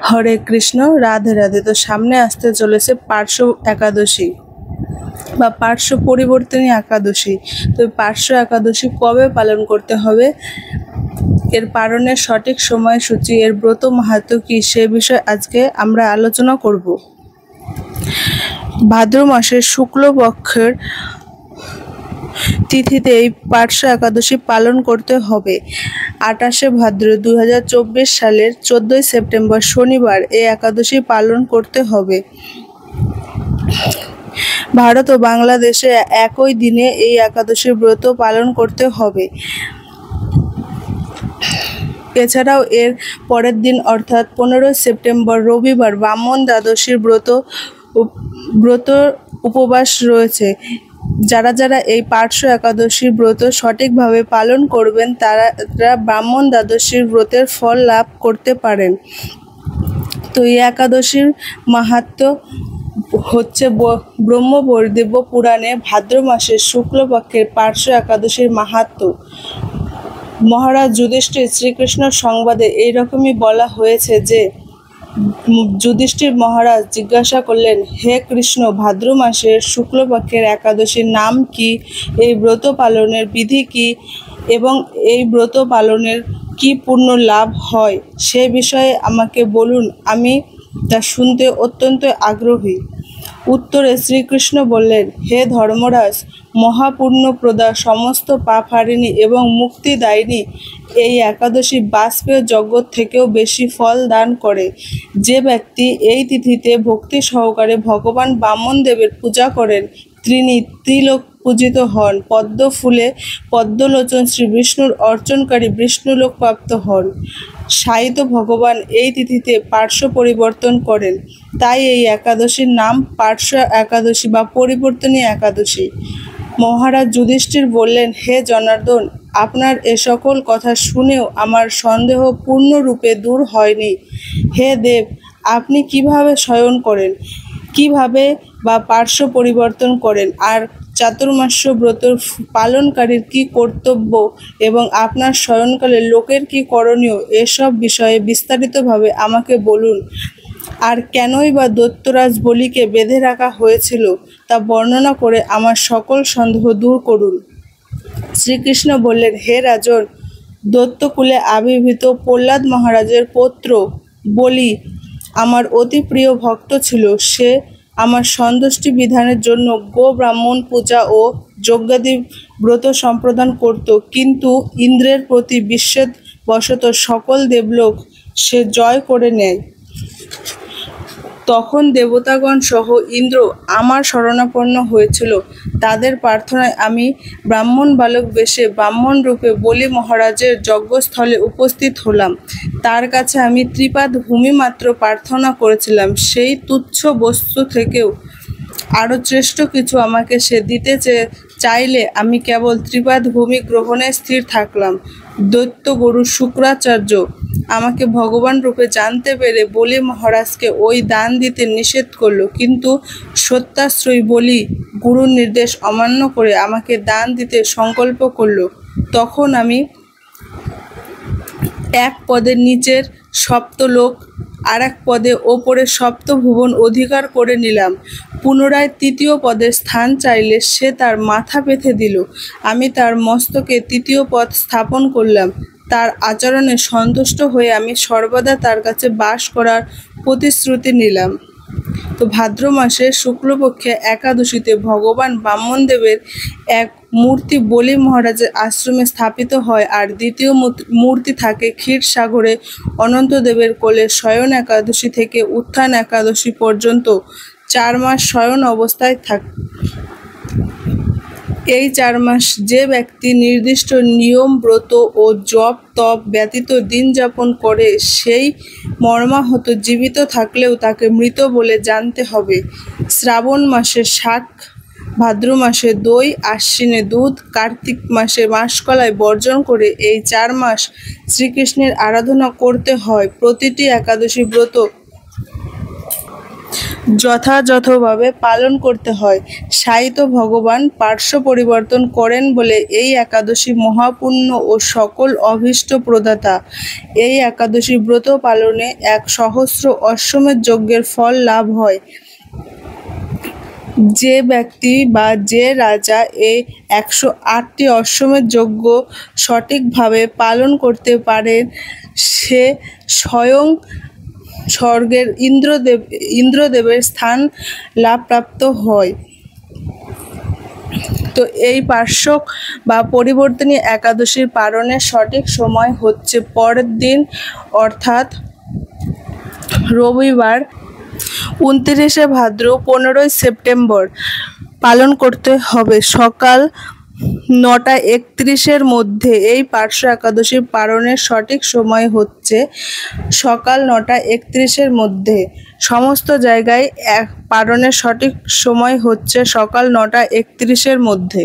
হরে কৃষ্ণ, রাধে রাধে। তো সামনে আসতে চলেছে পার্শ্ব একাদশী বা পার্শ্ব পরিবর্তনী একাদশী। তো পার্শ্ব একাদশী কবে পালন করতে হবে, এর পালনের সঠিক সময়সূচি, এর ব্রত মাহাত্ম্য কি, সে বিষয়ে আজকে আমরা আলোচনা করব। ভাদ্র মাসের শুক্লপক্ষের তিথিতে এই পার্শ্ব একাদশী পালন করতে হবে। 28শে ভাদ্র 2024 সালের 14ই সেপ্টেম্বর শনিবার এই একাদশী পালন করতে হবে। ভারত ও বাংলাদেশে একই দিনে এই একাদশীর ব্রত পালন করতে হবে। এছাড়াও এর পরের দিন অর্থাৎ 15 সেপ্টেম্বর রবিবার ব্রাহ্মণ দ্বাদশীর ব্রত উপবাস রয়েছে। যারা যারা এই পার্শ্ব একাদশীর ব্রত সঠিকভাবে পালন করবেন তারা ব্রাহ্মণ দ্বাদশীর ব্রতের ফল লাভ করতে পারেন। তো এই একাদশীর মাহাত্ম্য হচ্ছে ব্রহ্মবৈবর্ত পুরাণে ভাদ্র মাসের শুক্লপক্ষের পার্শ্ব একাদশীর মাহাত্ম্য। মহারাজ যুধিষ্ঠির শ্রীকৃষ্ণ সংবাদে এইরকমই বলা হয়েছে যে, যুধিষ্ঠির মহারাজ জিজ্ঞাসা করলেন, হে কৃষ্ণ, ভাদ্র মাসের শুক্লপক্ষের একাদশীর নাম কি, এই ব্রত পালনের বিধি কি এবং এই ব্রত পালনের কি পূর্ণ লাভ হয়, সে বিষয়ে আমাকে বলুন, আমি তা শুনতে অত্যন্ত আগ্রহী। উত্তরে শ্রীকৃষ্ণ বললেন, হে ধর্মরাজ, মহাপুণ্যপ্রদা, সমস্ত পাপ হারিণী এবং মুক্তিদায়িনী এই একাদশী বাজপেয় জগৎ থেকেও বেশি ফল দান করে। যে ব্যক্তি এই তিথিতে ভক্তি সহকারে ভগবান বামনদেবের পূজা করেন তিনি ত্রিলোক পূজিত হন। পদ্ম ফুলে পদ্মলোচন শ্রী বিষ্ণুর অর্চনকারী বিষ্ণুলোক প্রাপ্ত হন। সাহিত্য ভগবান এই তিথিতে পার্শ্ব পরিবর্তন করেন, তাই এই একাদশীর নাম পার্শ্ব একাদশী বা পরিবর্তনী একাদশী। মহারাজ যুধিষ্ঠির বললেন, হে জনার্দন, আপনার এ সকল কথা শুনেও আমার সন্দেহ পূর্ণরূপে দূর হয়নি। হে দেব, আপনি কিভাবে শয়ন করেন, কিভাবে বা পার্শ্ব পরিবর্তন করেন, আর চাতুর্মাস্য ব্রত পালনকারীর কি কর্তব্য এবং আপনার শয়নকালে লোকের কি করণীয়, এসব বিষয়ে বিস্তারিতভাবে আমাকে বলুন। আর কেনই বা দৈত্যরাজ বলিকে বেঁধে রাখা হয়েছিল তা বর্ণনা করে আমার সকল সন্দেহ দূর করুন। শ্রীকৃষ্ণ বললেন, হে রাজন, দৈত্যকুলে আবির্ভূত প্রহ্লাদ মহারাজের পৌত্র বলি আমার অতি প্রিয় ভক্ত ছিল। সে আমার সন্তুষ্টি বিধানের জন্য গো ব্রাহ্মণ পূজা ও যজ্ঞাদি ব্রত সম্প্রদান করত, কিন্তু ইন্দ্রের প্রতি বিচ্ছেদ বশত সকল দেবলোক সে জয় করে নেয়। তখন দেবতাগণ সহ ইন্দ্র আমার শরণাপন্ন হয়েছিল। তাদের প্রার্থনায় আমি ব্রাহ্মণ বালক বেশে ব্রাহ্মণ রূপে বলি মহারাজের যজ্ঞস্থলে উপস্থিত হলাম। তার কাছে আমি ত্রিপাদ ভূমি মাত্র প্রার্থনা করেছিলাম। সেই তুচ্ছ বস্তু থেকেও আরও শ্রেষ্ঠ কিছু আমাকে সে দিতে চাইলে আমি কেবল ত্রিপাদ ভূমি গ্রহণে স্থির থাকলাম। দৈত্য গুরু শুক্রাচার্য আমাকে ভগবান রূপে জানতে পেরে বলি মহারাজকে ওই দান দিতে নিষেধ করল, কিন্তু সত্যাশ্রয়ী বলি গুরুর নির্দেশ অমান্য করে আমাকে দান দিতে সংকল্প করল। তখন আমি এক পদের নিচের সপ্তলোক আর এক পদে ওপরের সপ্তভুবন অধিকার করে নিলাম। পুনরায় তৃতীয় পদের স্থান চাইলে সে তার মাথা পেতে দিল। আমি তার মস্তকে তৃতীয় পদ স্থাপন করলাম। তার আচরণে সন্তুষ্ট হয়ে আমি সর্বদা তার কাছে বাস করার প্রতিশ্রুতি নিলাম। তো ভাদ্র মাসের শুক্লপক্ষে একাদশীতে ভগবান বামনদেবের এক মূর্তি বলি মহারাজের আশ্রমে স্থাপিত হয়, আর দ্বিতীয় মূর্তি থাকে ক্ষীরসাগরে অনন্তদেবের কোলে। শয়ন একাদশী থেকে উত্থান একাদশী পর্যন্ত 4 মাস শয়ন অবস্থায় থাকে। এই 4 মাস যে ব্যক্তি নির্দিষ্ট নিয়ম ব্রত ও জপ তপ ব্যতীত দিন যাপন করে সেই মর্মাহত জীবিত থাকলেও তাকে মৃত বলে জানতে হবে। শ্রাবণ মাসে শাক, ভাদ্র মাসে দই, আশ্বিনে দুধ, কার্তিক মাসে মাসকলাই বর্জন করে এই 4 মাস শ্রীকৃষ্ণের আরাধনা করতে হয়। প্রতিটি একাদশী ব্রত যথাযথভাবে পালন করতে হয়। সাহিত্য ভগবান পার্শ্ব পরিবর্তন করেন বলে এই একাদশী মহাপুণ্য ও সকল অভীষ্ট প্রদাতা। এই একাদশী ব্রত পালনে 100 অশ্বমেধ যজ্ঞের ফল লাভ হয়। যে ব্যক্তি বা যে রাজা এই 108টি অশ্বমেধ যজ্ঞ সঠিকভাবে পালন করতে পারেন সে স্বয়ং স্বর্গের ইন্দ্রদেবের স্থান লাভপ্রাপ্ত হয়। তো এই পার্শ্ব বা পরিবর্তনী একাদশীর পালনের সঠিক সময় হচ্ছে পরের দিন অর্থাৎ রবিবার 29শে ভাদ্র 15ই সেপ্টেম্বর পালন করতে হবে সকাল 9:31-এর মধ্যে। এই পার্শ্ব একাদশী পালনের সঠিক সময় হচ্ছে সকাল 9:31-এর মধ্যে। সমস্ত জায়গায় পালনের সঠিক সময় হচ্ছে সকাল 9:31-এর মধ্যে।